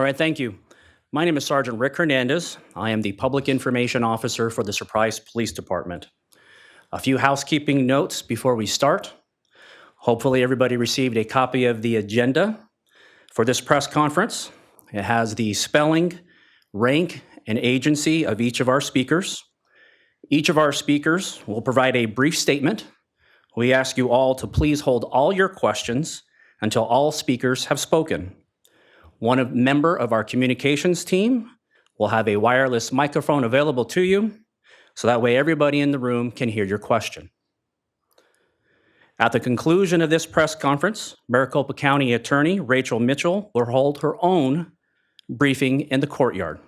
All right, thank you. My name is Sergeant Rick Hernandez. I am the Public Information Officer for the Surprise Police Department. A few housekeeping notes before we start. Hopefully everybody received a copy of the agenda for this press conference. It has the spelling, rank, and agency of each of our speakers. Each of our speakers will provide a brief statement. We ask you all to please hold all your questions until all speakers have spoken. One member of our communications team will have a wireless microphone available to you, so that way everybody in the room can hear your question. At the conclusion of this press conference, Maricopa County Attorney Rachel Mitchell will hold her own briefing in the courtyard.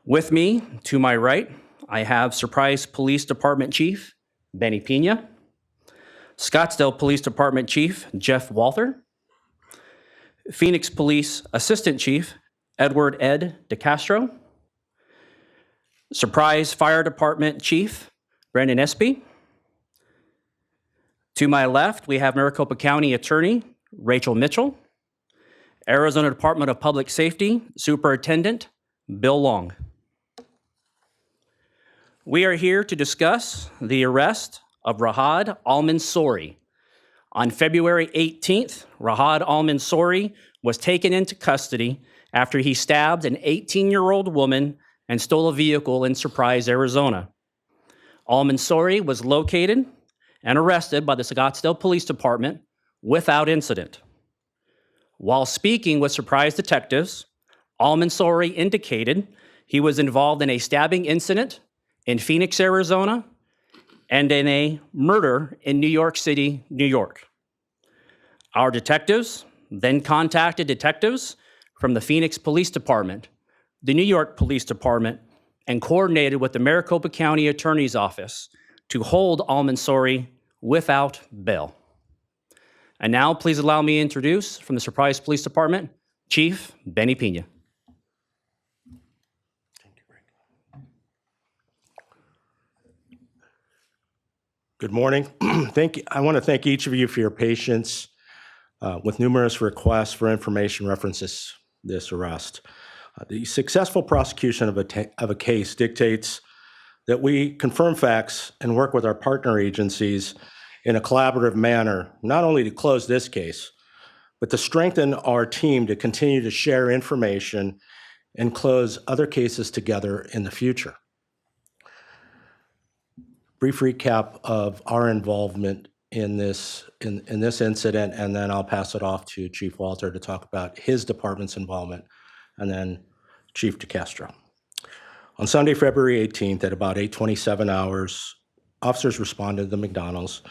With me, to my right, I have Surprise Police Department Chief Benny Pena, Scottsdale Police Department Chief Jeff Walther, Phoenix Police Assistant Chief Edward Ed DeCastro, Surprise Fire Department Chief Brandon Espy. To my left, we have Maricopa County Attorney Rachel Mitchell, Arizona Department of Public Safety Superintendent Bill Long. We are here to discuss the arrest of Rahad Al-Mansouri. On February 18th, Rahad Al-Mansouri was taken into custody after he stabbed an 18-year-old woman and stole a vehicle in Surprise, Arizona. Al-Mansouri was located and arrested by the Scottsdale Police Department without incident. While speaking with Surprise detectives, Al-Mansouri indicated he was involved in a stabbing incident in Phoenix, Arizona, and in a murder in New York City, New York. Our detectives then contacted detectives from the Phoenix Police Department, the New York Police Department, and coordinated with the Maricopa County Attorney's Office to hold Al-Mansouri without bail. And now please allow me to introduce from the Surprise Police Department, Chief Benny Pena. Good morning. I want to thank each of you for your patience with numerous requests for information references this arrest. The successful prosecution of a case dictates that we confirm facts and work with our partner agencies in a collaborative manner, not only to close this case, but to strengthen our team to continue to share information and close other cases together in the future. Brief recap of our involvement in this incident, and then I'll pass it off to Chief Walter to talk about his department's involvement, and then Chief DeCastro. On Sunday, February 18th at about 8:27 hours, officers responded to the McDonald's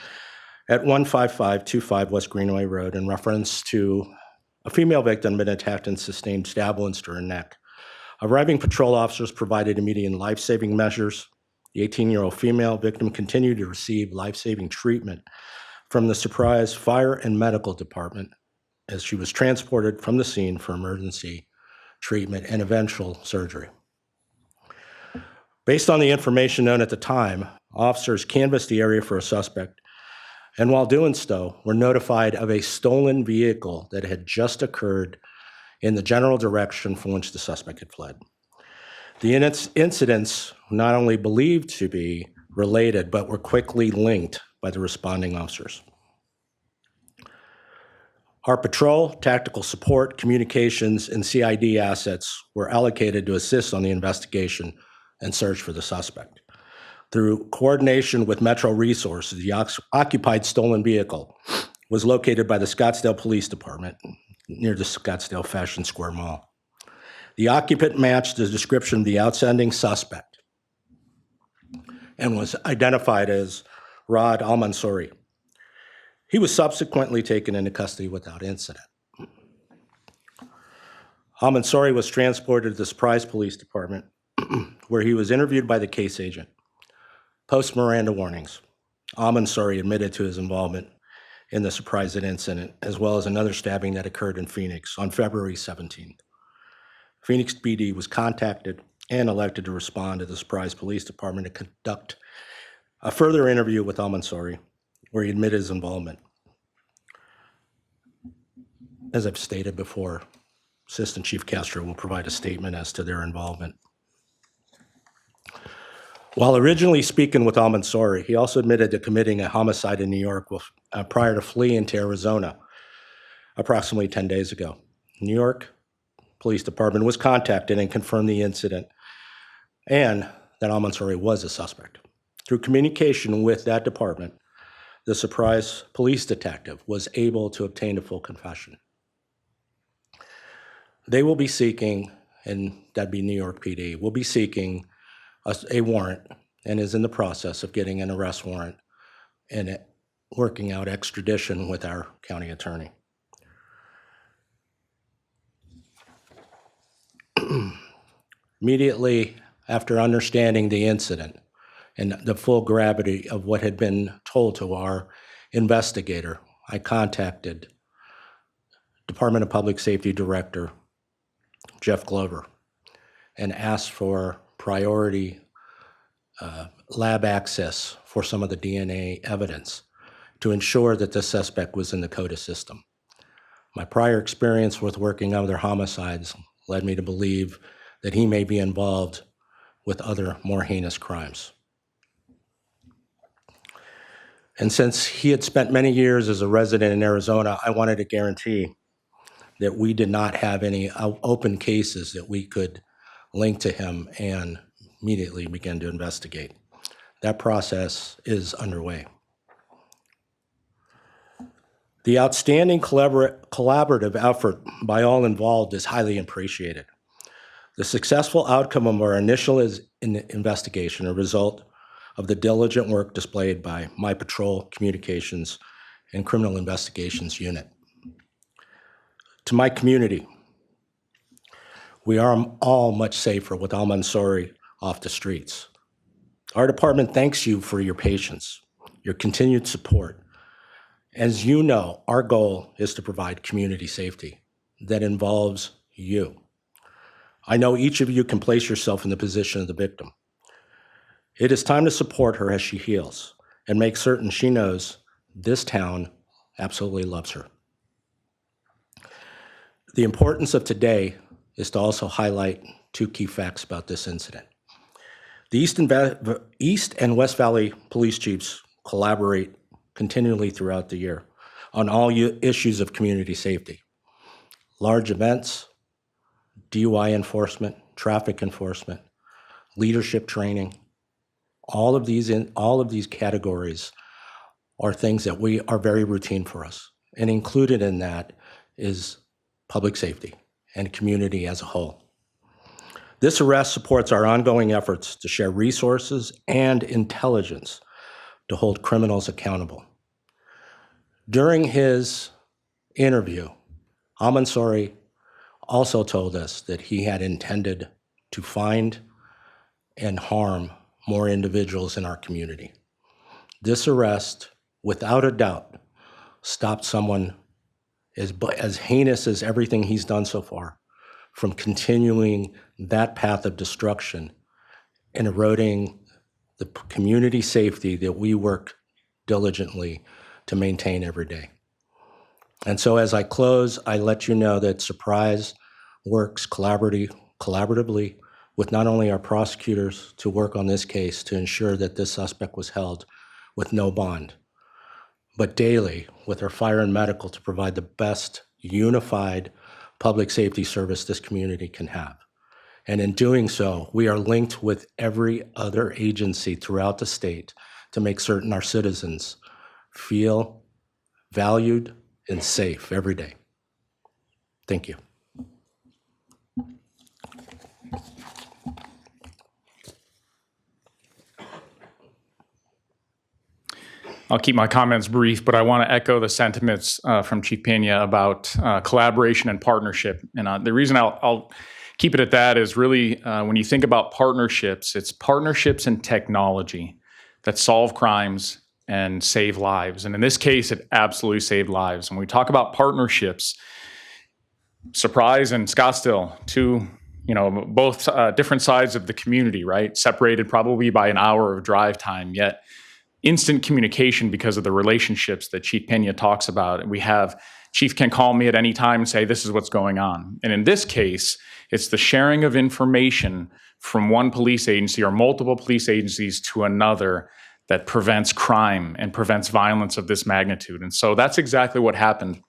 at 15525 West Greenway Road in reference to a female victim been attacked and sustained stab wounds to her neck. Arriving patrol officers provided immediate life-saving measures. The 18-year-old female victim continued to receive life-saving treatment from the Surprise Fire and Medical Department as she was transported from the scene for emergency treatment and eventual surgery. Based on the information known at the time, officers canvassed the area for a suspect, and while doing so, were notified of a stolen vehicle that had just occurred in the general direction from which the suspect had fled. The incidents not only believed to be related, but were quickly linked by the responding officers. Our patrol, tactical support, communications, and CID assets were allocated to assist on the investigation and search for the suspect. Through coordination with Metro Resources, the occupied stolen vehicle was located by the Scottsdale Police Department near the Scottsdale Fashion Square Mall. The occupant matched the description of the outstanding suspect and was identified as Rahad Al-Mansouri. He was subsequently taken into custody without incident. Al-Mansouri was transported to the Surprise Police Department where he was interviewed by the case agent. Post Miranda warnings, Al-Mansouri admitted to his involvement in the Surprise incident, as well as another stabbing that occurred in Phoenix on February 17th. Phoenix PD was contacted and elected to respond to the Surprise Police Department to conduct a further interview with Al-Mansouri, where he admitted his involvement. As I've stated before, Assistant Chief Castro will provide a statement as to their involvement. While originally speaking with al-Mansouri, he also admitted to committing a homicide in New York prior to fleeing to Arizona approximately 10 days ago. New York Police Department was contacted and confirmed the incident and that al-Mansouri was a suspect. Through communication with that department, the Surprise police detective was able to obtain a full confession. They will be seeking, and that'd be New York PD, will be seeking a warrant and is in the process of getting an arrest warrant and working out extradition with our county attorney. Immediately after understanding the incident and the full gravity of what had been told to our investigator, I contacted Department of Public Safety Director Jeff Glover and asked for priority lab access for some of the DNA evidence to ensure that the suspect was in the CODIS system. My prior experience with working other homicides led me to believe that he may be involved with other more heinous crimes. And since he had spent many years as a resident in Arizona, I wanted to guarantee that we did not have any open cases that we could link to him and immediately begin to investigate. That process is underway. The outstanding collaborative effort by all involved is highly appreciated. The successful outcome of our initial investigation, a result of the diligent work displayed by my patrol, communications, and criminal investigations unit. To my community, we are all much safer with al-Mansouri off the streets. Our department thanks you for your patience, your continued support. As you know, our goal is to provide community safety that involves you. I know each of you can place yourself in the position of the victim. It is time to support her as she heals and make certain she knows this town absolutely loves her. The importance of today is to also highlight two key facts about this incident. The East and West Valley police chiefs collaborate continually throughout the year on all issues of community safety. Large events, DUI enforcement, traffic enforcement, leadership training, all of these categories are things that are very routine for us. And included in that is public safety and community as a whole. This arrest supports our ongoing efforts to share resources and intelligence to hold criminals accountable. During his interview, al-Mansouri also told us that he had intended to find and harm more individuals in our community. This arrest, without a doubt, stopped someone as heinous as everything he's done so far from continuing that path of destruction and eroding the community safety that we work diligently to maintain every day. And so as I close, I let you know that Surprise works collaboratively with not only our prosecutors to work on this case to ensure that this suspect was held with no bond, but daily with our fire and medical to provide the best unified public safety service this community can have. And in doing so, we are linked with every other agency throughout the state to make certain our citizens feel valued and safe every day. Thank you. I'll keep my comments brief, but I want to echo the sentiments from Chief Pena about collaboration and partnership. And the reason I'll keep it at that is really when you think about partnerships, it's partnerships and technology that solve crimes and save lives. And in this case, it absolutely saved lives. When we talk about partnerships, Surprise and Scottsdale, two, both different sides of the community, right? Separated probably by an hour of drive time, yet instant communication because of the relationships that Chief Pena talks about. And we have Chief can call me at any time and say, this is what's going on. And in this case, it's the sharing of information from one police agency or multiple police agencies to another that prevents crime and prevents violence of this magnitude. And so that's exactly what happened.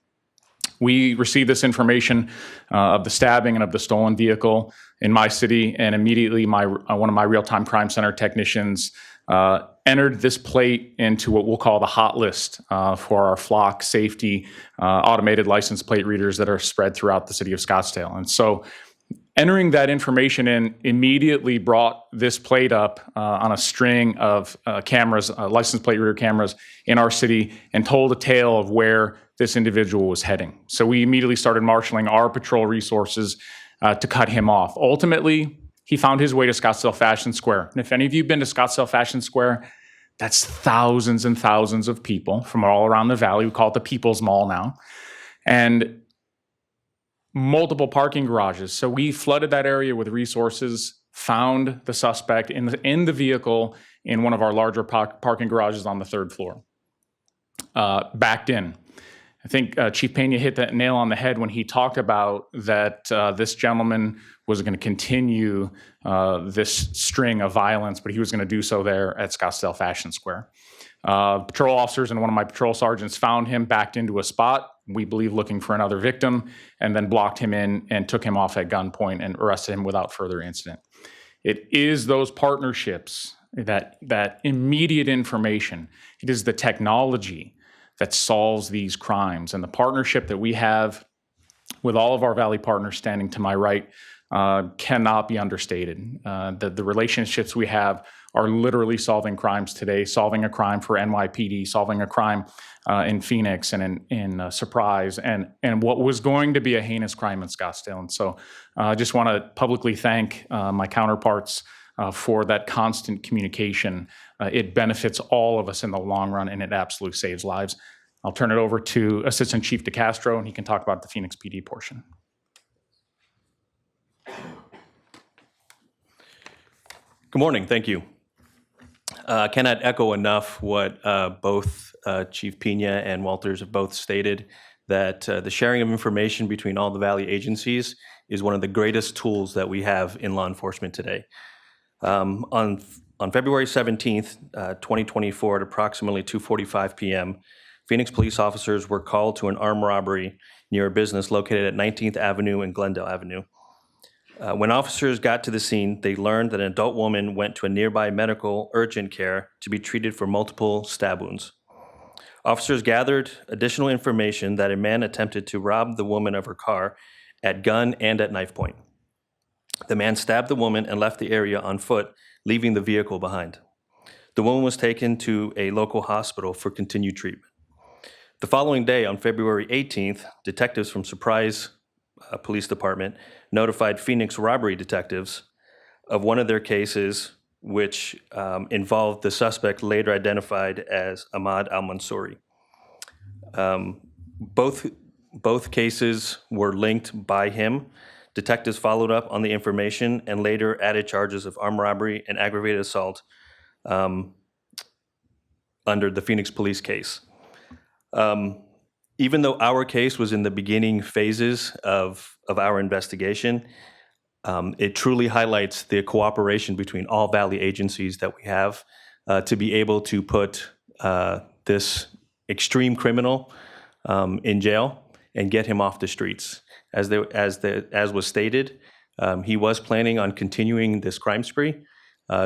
We received this information of the stabbing and of the stolen vehicle in my city, and immediately one of my real-time crime center technicians entered this plate into what we'll call the hot list for our flock safety automated license plate readers that are spread throughout the city of Scottsdale. And so entering that information in immediately brought this plate up on a string of cameras, license plate reader cameras in our city, and told a tale of where this individual was heading. So we immediately started marshaling our patrol resources to cut him off. Ultimately, he found his way to Scottsdale Fashion Square. And if any of you have been to Scottsdale Fashion Square, that's thousands and thousands of people from all around the valley. We call it the People's Mall now. And multiple parking garages. So we flooded that area with resources, found the suspect in the vehicle in one of our larger parking garages on the 3rd floor, backed in. I think Chief Pena hit that nail on the head when he talked about that this gentleman was going to continue this string of violence, but he was going to do so there at Scottsdale Fashion Square. Patrol officers and one of my patrol sergeants found him backed into a spot, we believe looking for another victim, and then blocked him in and took him off at gunpoint and arrested him without further incident. It is those partnerships, that immediate information. It is the technology that solves these crimes. And the partnership that we have with all of our Valley partners standing to my right cannot be understated. The relationships we have are literally solving crimes today, solving a crime for NYPD, solving a crime in Phoenix and in Surprise, and what was going to be a heinous crime in Scottsdale. And so I just want to publicly thank my counterparts for that constant communication. It benefits all of us in the long run, and it absolutely saves lives. I'll turn it over to Assistant Chief DeCastro, and he can talk about the Phoenix PD portion. Good morning. Thank you. Cannot echo enough what both Chief Pena and Walters have both stated, that the sharing of information between all the Valley agencies is one of the greatest tools that we have in law enforcement today. On February 17th, 2024, at approximately 2:45 p.m., Phoenix police officers were called to an armed robbery near a business located at 19th Avenue and Glendale Avenue. When officers got to the scene, they learned that an adult woman went to a nearby medical urgent care to be treated for multiple stab wounds. Officers gathered additional information that a man attempted to rob the woman of her car at gun and at knife point. The man stabbed the woman and left the area on foot, leaving the vehicle behind. The woman was taken to a local hospital for continued treatment. The following day, on February 18th, detectives from Surprise Police Department notified Phoenix robbery detectives of one of their cases, which involved the suspect later identified as Ahmad Al-Mansouri. Both cases were linked by him. Detectives followed up on the information and later added charges of armed robbery and aggravated assault under the Phoenix police case. Even though our case was in the beginning phases of our investigation, it truly highlights the cooperation between all Valley agencies that we have to be able to put this extreme criminal in jail and get him off the streets. As was stated, he was planning on continuing this crime spree,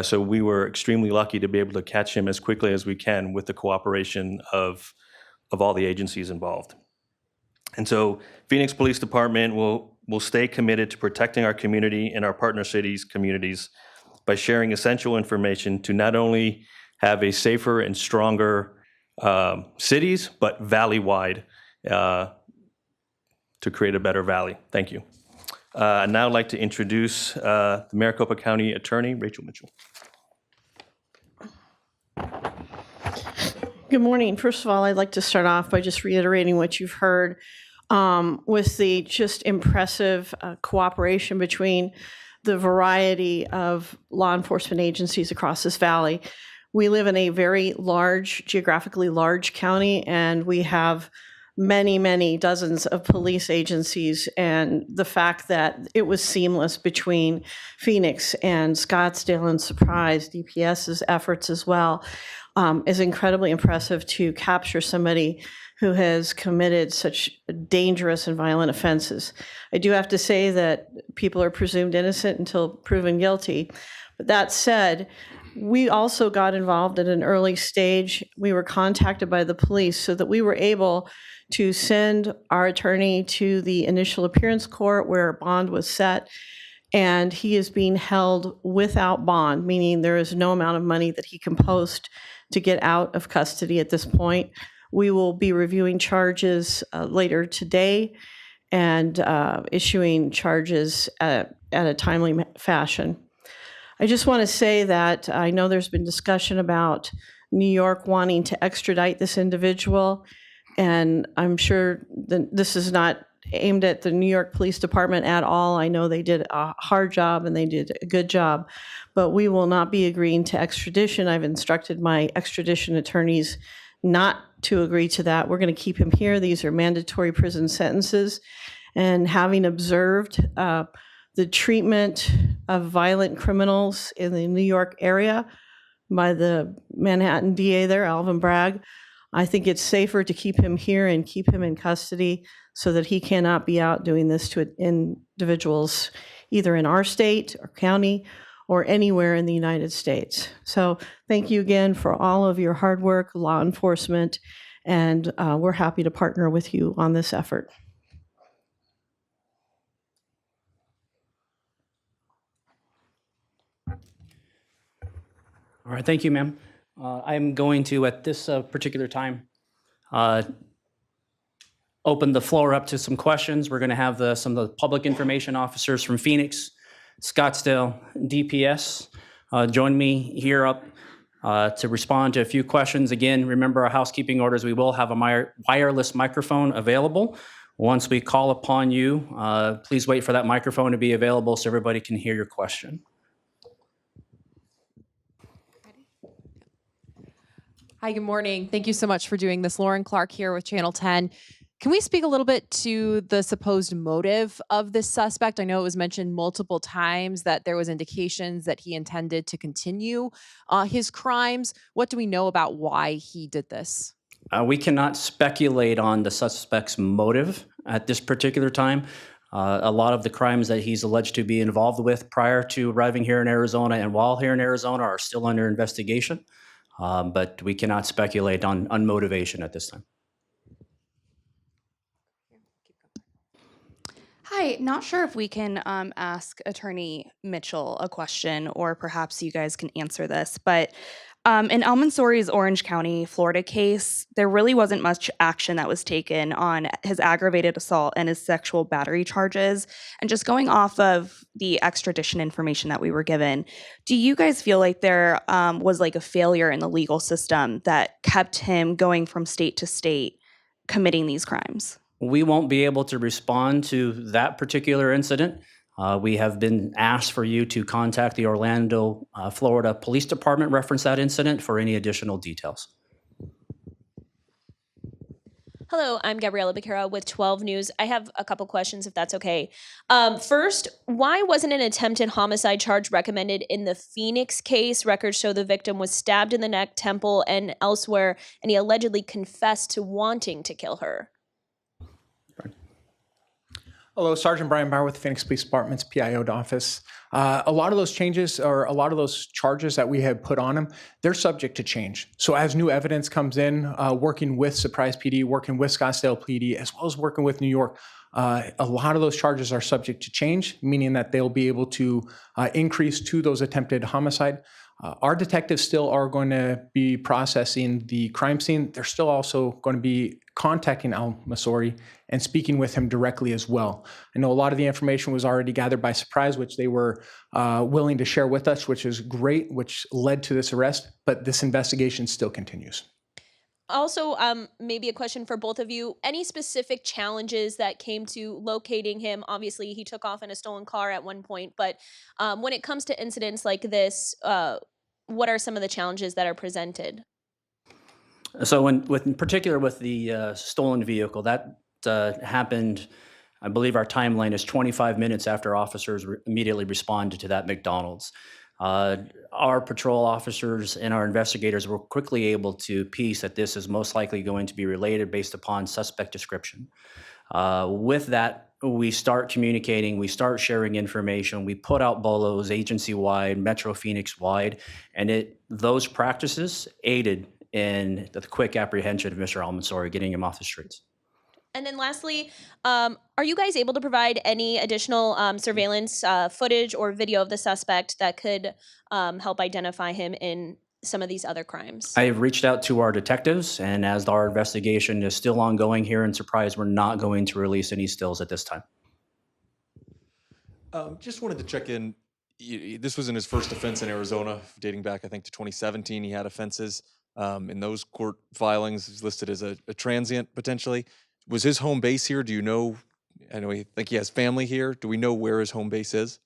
so we were extremely lucky to be able to catch him as quickly as we can with the cooperation of all the agencies involved. And so Phoenix Police Department will stay committed to protecting our community and our partner cities' communities by sharing essential information to not only have a safer and stronger cities, but valley-wide to create a better valley. Thank you. I'd now like to introduce the Maricopa County Attorney, Rachel Mitchell. Good morning. First of all, I'd like to start off by just reiterating what you've heard with the just impressive cooperation between the variety of law enforcement agencies across this valley. We live in a very large, geographically large county, and we have many, many dozens of police agencies, and the fact that it was seamless between Phoenix and Scottsdale and Surprise, DPS's efforts as well, is incredibly impressive to capture somebody who has committed such dangerous and violent offenses. I do have to say that people are presumed innocent until proven guilty. But that said, we also got involved at an early stage. We were contacted by the police so that we were able to send our attorney to the initial appearance court where bond was set. And he is being held without bond, meaning there is no amount of money that he can post to get out of custody at this point. We will be reviewing charges later today and issuing charges at a timely fashion. I just want to say that I know there's been discussion about New York wanting to extradite this individual, and I'm sure that this is not aimed at the New York Police Department at all. I know they did a hard job and they did a good job, but we will not be agreeing to extradition. I've instructed my extradition attorneys not to agree to that. We're going to keep him here. These are mandatory prison sentences. And having observed the treatment of violent criminals in the New York area by the Manhattan DA there, Alvin Bragg, I think it's safer to keep him here and keep him in custody so that he cannot be out doing this to individuals either in our state or county or anywhere in the United States. So thank you again for all of your hard work, law enforcement, and we're happy to partner with you on this effort. All right, thank you, ma'am. I'm going to, at this particular time, open the floor up to some questions. We're going to have some of the public information officers from Phoenix, Scottsdale, DPS join me here up to respond to a few questions. Again, remember our housekeeping orders. We will have a wireless microphone available. Once we call upon you, please wait for that microphone to be available so everybody can hear your question. Hi, good morning. Thank you so much for doing this. Lauren Clark here with Channel 10. Can we speak a little bit to the supposed motive of this suspect? I know it was mentioned multiple times that there was indications that he intended to continue his crimes. What do we know about why he did this? We cannot speculate on the suspect's motive at this particular time. A lot of the crimes that he's alleged to be involved with prior to arriving here in Arizona and while here in Arizona are still under investigation. But we cannot speculate on motivation at this time. Hi, not sure if we can ask Attorney Mitchell a question, or perhaps you guys can answer this, but in Al-Mansori's Orange County, Florida case, there really wasn't much action that was taken on his aggravated assault and his sexual battery charges. And just going off of the extradition information that we were given, do you guys feel like there was like a failure in the legal system that kept him going from state to state committing these crimes? We won't be able to respond to that particular incident. We have been asked for you to contact the Orlando, Florida Police Department, reference that incident for any additional details. Hello, I'm Gabriella Becerra with 12 News. I have a couple questions, if that's okay. First, why wasn't an attempted homicide charge recommended in the Phoenix case? Records show the victim was stabbed in the neck, temple, and elsewhere, and he allegedly confessed to wanting to kill her. Hello, Sergeant Brian Bauer with the Phoenix Police Department's PIO office. A lot of those changes or a lot of those charges that we have put on him, they're subject to change. So as new evidence comes in, working with Surprise PD, working with Scottsdale PD, as well as working with New York, a lot of those charges are subject to change, meaning that they'll be able to increase to those attempted homicide. Our detectives still are going to be processing the crime scene. They're still also going to be contacting Al-Mansori and speaking with him directly as well. I know a lot of the information was already gathered by Surprise, which they were willing to share with us, which is great, which led to this arrest, but this investigation still continues. Also, maybe a question for both of you. Any specific challenges that came to locating him? Obviously, he took off in a stolen car at one point, but when it comes to incidents like this, what are some of the challenges that are presented? So in particular with the stolen vehicle, that happened, I believe our timeline is 25 minutes after officers immediately responded to that McDonald's. Our patrol officers and our investigators were quickly able to piece that this is most likely going to be related based upon suspect description. With that, we start communicating, we start sharing information, we put out bolos agency-wide, Metro Phoenix-wide, and those practices aided in the quick apprehension of Mr. Almansori, getting him off the streets. And then lastly, are you guys able to provide any additional surveillance footage or video of the suspect that could help identify him in some of these other crimes? I have reached out to our detectives, and as our investigation is still ongoing here in Surprise, we're not going to release any stills at this time. Just wanted to check in. This was in his first offense in Arizona, dating back, I think, to 2017. He had offenses. In those court filings, he's listed as a transient, potentially. Was his home base here? Do you know? I think he has family here. Do we know where his home base is?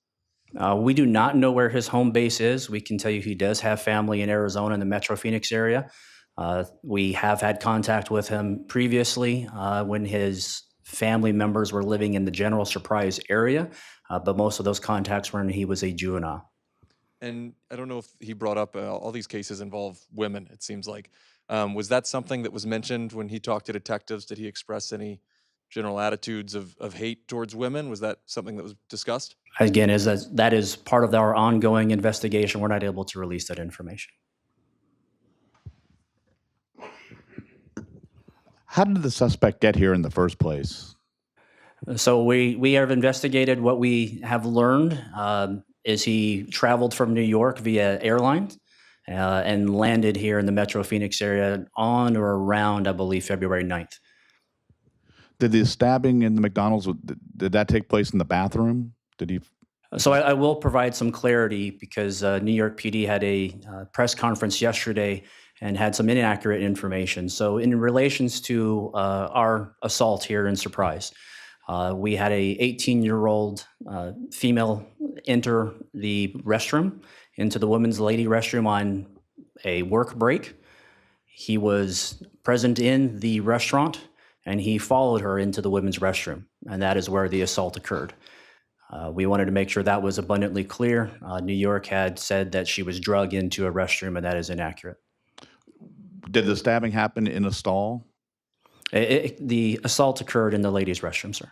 We do not know where his home base is. We can tell you he does have family in Arizona in the Metro Phoenix area. We have had contact with him previously when his family members were living in the General Surprise area, but most of those contacts were when he was a juvenile. And I don't know if he brought up all these cases involve women, it seems like. Was that something that was mentioned when he talked to detectives? Did he express any general attitudes of hate towards women? Was that something that was discussed? Again, that is part of our ongoing investigation. We're not able to release that information. How did the suspect get here in the first place? So we have investigated. What we have learned is he traveled from New York via airline and landed here in the Metro Phoenix area on or around, I believe, February 9th. Did the stabbing in the McDonald's, did that take place in the bathroom? Did he? So I will provide some clarity because New York PD had a press conference yesterday and had some inaccurate information. So in relations to our assault here in Surprise, we had a 18-year-old female enter the restroom, into the women's lady restroom on a work break. He was present in the restaurant and he followed her into the women's restroom, and that is where the assault occurred. We wanted to make sure that was abundantly clear. New York had said that she was drugged into a restroom, and that is inaccurate. Did the stabbing happen in a stall? The assault occurred in the ladies' restroom, sir.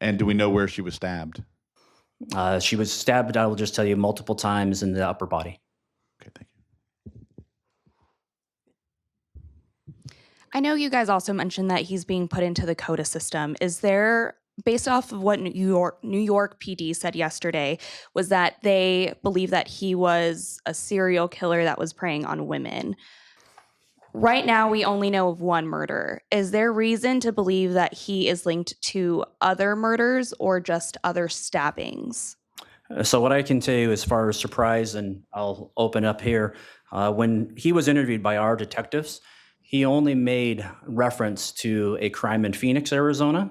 And do we know where she was stabbed? She was stabbed, I will just tell you, multiple times in the upper body. Okay, thank you. I know you guys also mentioned that he's being put into the CODA system. Is there, based off of what New York PD said yesterday, was that they believe that he was a serial killer that was preying on women? Right now, we only know of one murder. Is there reason to believe that he is linked to other murders or just other stabbings? So what I can tell you as far as Surprise, and I'll open up here, when he was interviewed by our detectives, he only made reference to a crime in Phoenix, Arizona,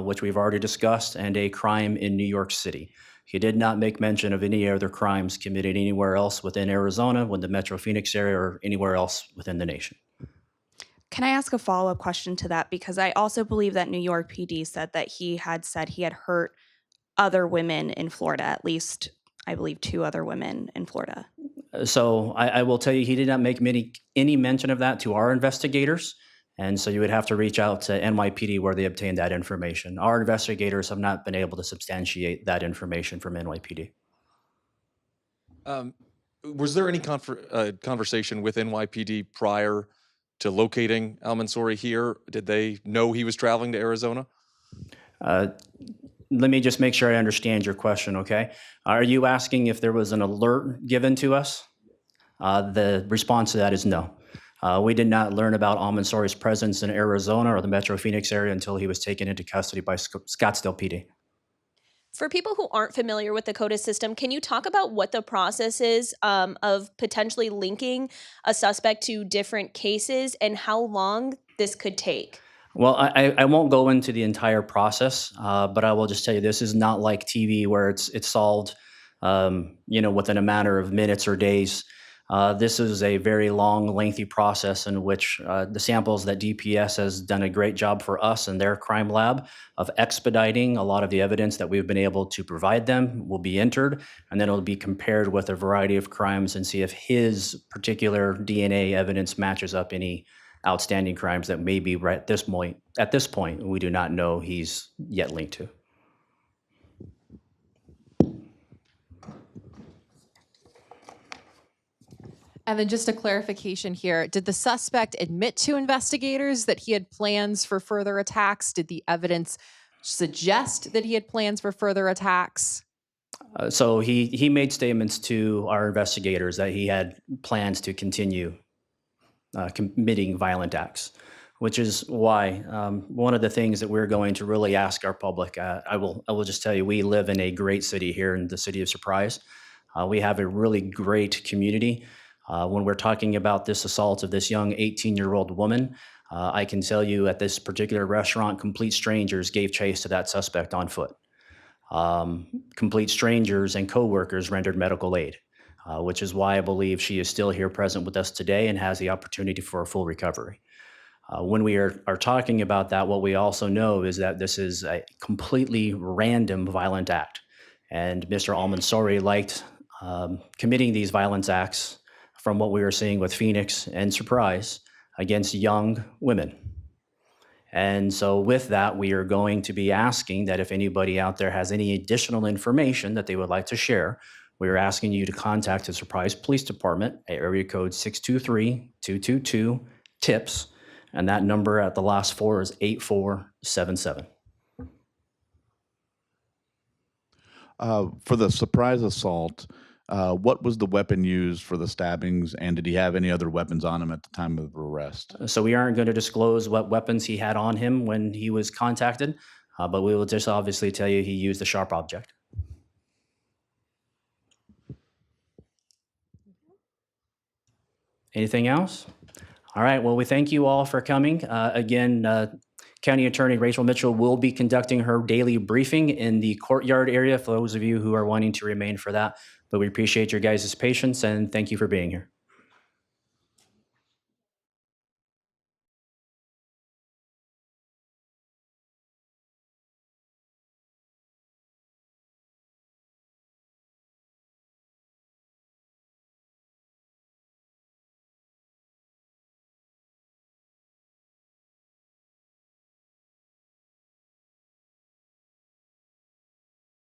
which we've already discussed, and a crime in New York City. He did not make mention of any other crimes committed anywhere else within Arizona, within the Metro Phoenix area, or anywhere else within the nation. Can I ask a follow-up question to that? Because I also believe that New York PD said that he had hurt other women in Florida, at least, I believe, 2 other women in Florida. So I will tell you, he did not make any mention of that to our investigators. And so you would have to reach out to NYPD where they obtained that information. Our investigators have not been able to substantiate that information from NYPD. Was there any conversation with NYPD prior to locating Almansori here? Did they know he was traveling to Arizona? Let me just make sure I understand your question, okay? Are you asking if there was an alert given to us? The response to that is no. We did not learn about Almansori's presence in Arizona or the Metro Phoenix area until he was taken into custody by Scottsdale PD. For people who aren't familiar with the CODA system, can you talk about what the process is of potentially linking a suspect to different cases and how long this could take? Well, I won't go into the entire process, but I will just tell you this is not like TV where it's solved, within a matter of minutes or days. This is a very long, lengthy process in which the samples that DPS has done a great job for us and their crime lab of expediting a lot of the evidence that we've been able to provide them will be entered, and then it'll be compared with a variety of crimes and see if his particular DNA evidence matches up any outstanding crimes that may be right at this point. At this point, we do not know he's yet linked to. And then just a clarification here. Did the suspect admit to investigators that he had plans for further attacks? Did the evidence suggest that he had plans for further attacks? So he made statements to our investigators that he had plans to continue committing violent acts, which is why one of the things that we're going to really ask our public, I will just tell you, we live in a great city here in the city of Surprise. We have a really great community. When we're talking about this assault of this young 18-year-old woman, I can tell you at this particular restaurant, complete strangers gave chase to that suspect on foot. Complete strangers and coworkers rendered medical aid, which is why I believe she is still here present with us today and has the opportunity for a full recovery. When we are talking about that, what we also know is that this is a completely random violent act. And Mr. Al-Mansouri liked committing these violent acts from what we were seeing with Phoenix and Surprise against young women. And so with that, we are going to be asking that if anybody out there has any additional information that they would like to share, we are asking you to contact the Surprise Police Department at area code 623-222-TIPS, and that number at the last four is 8477. For the Surprise assault, what was the weapon used for the stabbings, and did he have any other weapons on him at the time of arrest? So we aren't going to disclose what weapons he had on him when he was contacted, but we will just obviously tell you he used a sharp object. Anything else? All right, well, we thank you all for coming. Again, County Attorney Rachel Mitchell will be conducting her daily briefing in the courtyard area for those of you who are wanting to remain for that. But we appreciate your guys' patience and thank you for being here.